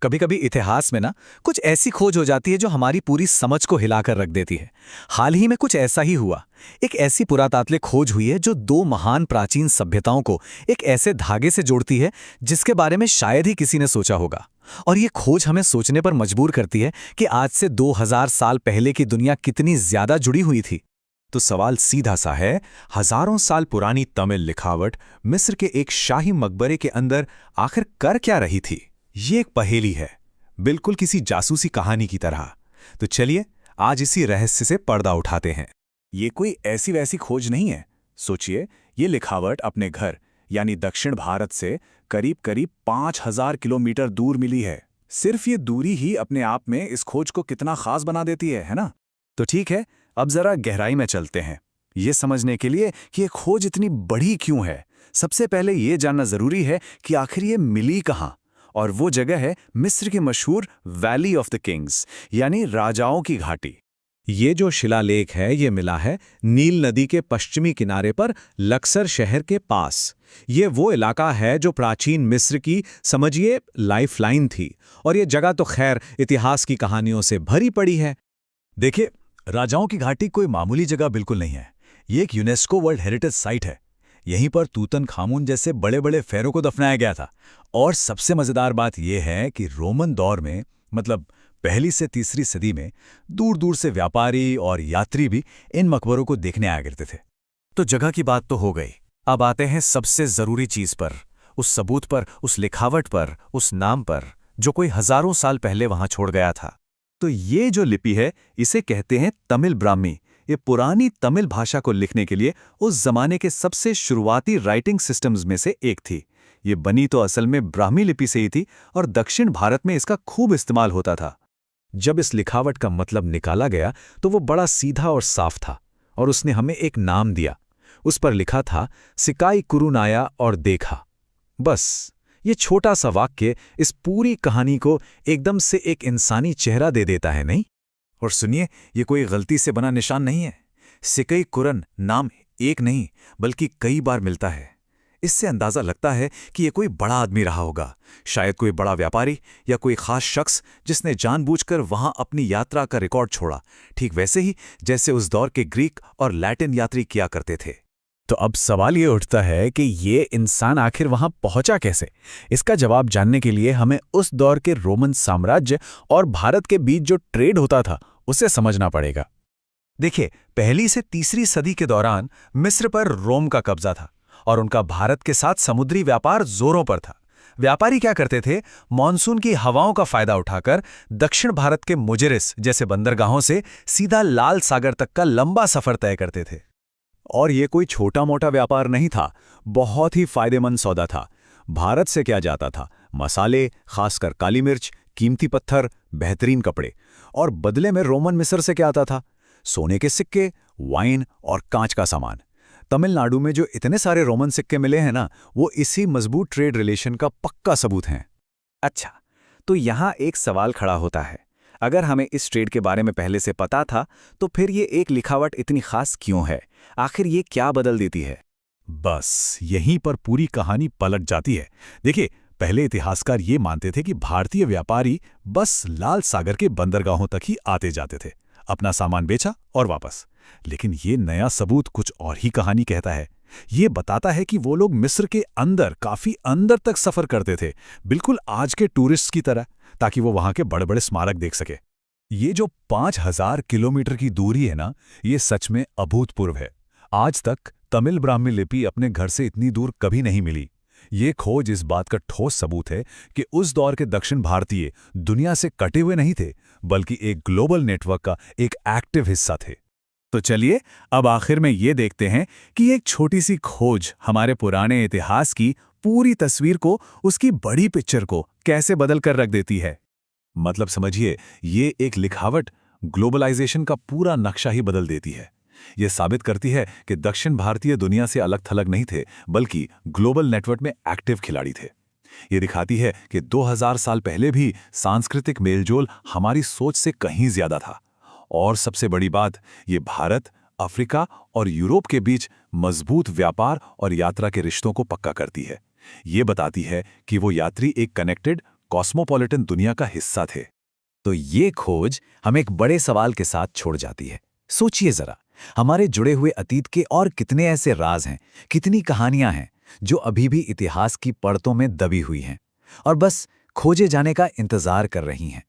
कभी कभी इतिहास में ना कुछ ऐसी खोज हो जाती है जो हमारी पूरी समझ को हिलाकर रख देती है। हाल ही में कुछ ऐसा ही हुआ। एक ऐसी पुरातात्विक खोज हुई है जो दो महान प्राचीन सभ्यताओं को एक ऐसे धागे से जोड़ती है जिसके बारे में शायद ही किसी ने सोचा होगा। और ये खोज हमें सोचने पर मजबूर करती है कि आज से 2000 साल पहले की दुनिया कितनी ज्यादा जुड़ी हुई थी। तो सवाल सीधा सा है, हजारों साल पुरानी तमिल लिखावट मिस्र के एक शाही मकबरे के अंदर आखिर कर क्या रही थी? ये एक पहेली है, बिल्कुल किसी जासूसी कहानी की तरह। तो चलिए आज इसी रहस्य से पर्दा उठाते हैं। ये कोई ऐसी वैसी खोज नहीं है। सोचिए, ये लिखावट अपने घर यानी दक्षिण भारत से करीब करीब 5000 किलोमीटर दूर मिली है। सिर्फ ये दूरी ही अपने आप में इस खोज को कितना खास बना देती है ना? तो ठीक है, अब जरा गहराई में चलते हैं ये समझने के लिए कि ये खोज इतनी बड़ी क्यों है। सबसे पहले ये जानना जरूरी है कि आखिर ये मिली कहाँ, और वो जगह है मिस्र की मशहूर वैली ऑफ द किंग्स यानी राजाओं की घाटी। ये जो शिलालेख है ये मिला है नील नदी के पश्चिमी किनारे पर लक्सर शहर के पास। ये वो इलाका है जो प्राचीन मिस्र की समझिए लाइफलाइन थी, और ये जगह तो खैर इतिहास की कहानियों से भरी पड़ी है। देखिए, राजाओं की घाटी कोई मामूली जगह बिल्कुल नहीं है। ये एक यूनेस्को वर्ल्ड हेरिटेज साइट है। यहीं पर तूतनखामुन जैसे बड़े बड़े फेरों को दफनाया गया था। और सबसे मजेदार बात यह है कि रोमन दौर में, मतलब पहली से तीसरी सदी में, दूर दूर से व्यापारी और यात्री भी इन मकबरों को देखने आया करते थे। तो जगह की बात तो हो गई। अब आते हैं सबसे जरूरी चीज पर, उस सबूत पर, उस लिखावट पर, उस नाम पर जो कोई हजारों साल पहले वहां छोड़ गया था। तो ये जो लिपि है इसे कहते हैं तमिल ब्राह्मी। ये पुरानी तमिल भाषा को लिखने के लिए उस जमाने के सबसे शुरुआती राइटिंग सिस्टम्स में से एक थी। ये बनी तो असल में ब्राह्मी लिपि से ही थी और दक्षिण भारत में इसका खूब इस्तेमाल होता था। जब इस लिखावट का मतलब निकाला गया तो वो बड़ा सीधा और साफ था, और उसने हमें एक नाम दिया। उस पर लिखा था सिकाई कुरुनाया और देखा। बस ये छोटा सा वाक्य इस पूरी कहानी को एकदम से एक इंसानी चेहरा दे देता है, नहीं? और सुनिए, ये कोई गलती से बना निशान नहीं है। सिकई कुरन नाम एक नहीं बल्कि कई बार मिलता है। इससे अंदाजा लगता है कि ये कोई बड़ा आदमी रहा होगा, शायद कोई बड़ा व्यापारी या कोई खास शख्स जिसने जानबूझकर वहां अपनी यात्रा का रिकॉर्ड छोड़ा, ठीक वैसे ही जैसे उस दौर के ग्रीक और लैटिन यात्री किया करते थे। तो अब सवाल ये उठता है कि ये इंसान आखिर वहां पहुंचा कैसे? इसका जवाब जानने के लिए हमें उस दौर के रोमन साम्राज्य और भारत के बीच जो ट्रेड होता था उसे समझना पड़ेगा। देखिए, पहली से तीसरी सदी के दौरान मिस्र पर रोम का कब्जा था और उनका भारत के साथ समुद्री व्यापार जोरों पर था। व्यापारी क्या करते थे? मॉनसून की हवाओं का फायदा उठाकर दक्षिण भारत के मुजिरिस जैसे बंदरगाहों से सीधा लाल सागर तक का लंबा सफर तय करते थे। और ये कोई छोटा मोटा व्यापार नहीं था, बहुत ही फायदेमंद सौदा था। भारत से क्या जाता था? मसाले, खासकर काली मिर्च, कीमती पत्थर, बेहतरीन कपड़े। और बदले में रोमन मिस्र से क्या आता था? सोने के सिक्के, वाइन और कांच का सामान। तमिलनाडु में जो इतने सारे रोमन सिक्के मिले हैं ना, वो इसी मजबूत ट्रेड रिलेशन का पक्का सबूत हैं। अच्छा, तो यहाँ एक सवाल खड़ा होता है, अगर हमें इस ट्रेड के बारे में पहले से पता था तो फिर ये एक लिखावट इतनी खास क्यों है? आखिर ये क्या बदल देती है? बस यहीं पर पूरी कहानी पलट जाती है। देखिए, पहले इतिहासकार ये मानते थे कि भारतीय व्यापारी बस लाल सागर के बंदरगाहों तक ही आते जाते थे, अपना सामान बेचा और वापस। लेकिन ये नया सबूत कुछ और ही कहानी कहता है। ये बताता है कि वो लोग मिस्र के अंदर, काफी अंदर तक सफर करते थे, बिल्कुल आज के टूरिस्ट की तरह, ताकि वो वहां के बड़े बड़े स्मारक देख सके। ये जो 5000 किलोमीटर की दूरी है ना, ये सच में अभूतपूर्व है। आज तक तमिल ब्राह्मी लिपि अपने घर से इतनी दूर कभी नहीं मिली। ये खोज इस बात का ठोस सबूत है कि उस दौर के दक्षिण भारतीय दुनिया से कटे हुए नहीं थे, बल्कि एक ग्लोबल नेटवर्क का एक एक्टिव हिस्सा थे। तो चलिए अब आखिर में ये देखते हैं कि एक छोटी सी खोज हमारे पुराने इतिहास की पूरी तस्वीर को, उसकी बड़ी पिक्चर को कैसे बदल कर रख देती है। मतलब समझिए, ये एक लिखावट ग्लोबलाइजेशन का पूरा नक्शा ही बदल देती है। ये साबित करती है कि दक्षिण भारतीय दुनिया से अलग थलग नहीं थे, बल्कि ग्लोबल नेटवर्क में एक्टिव खिलाड़ी थे। ये दिखाती है कि 2000 साल पहले भी सांस्कृतिक मेलजोल हमारी सोच से कहीं ज्यादा था। और सबसे बड़ी बात, ये भारत, अफ्रीका और यूरोप के बीच मजबूत व्यापार और यात्रा के रिश्तों को पक्का करती है। ये बताती है कि वो यात्री एक कनेक्टेड कॉस्मोपॉलिटन दुनिया का हिस्सा थे। तो ये खोज हमें एक बड़े सवाल के साथ छोड़ जाती है। सोचिए जरा, हमारे जुड़े हुए अतीत के और कितने ऐसे राज हैं, कितनी कहानियां हैं जो अभी भी इतिहास की परतों में दबी हुई हैं और बस खोजे जाने का इंतजार कर रही हैं।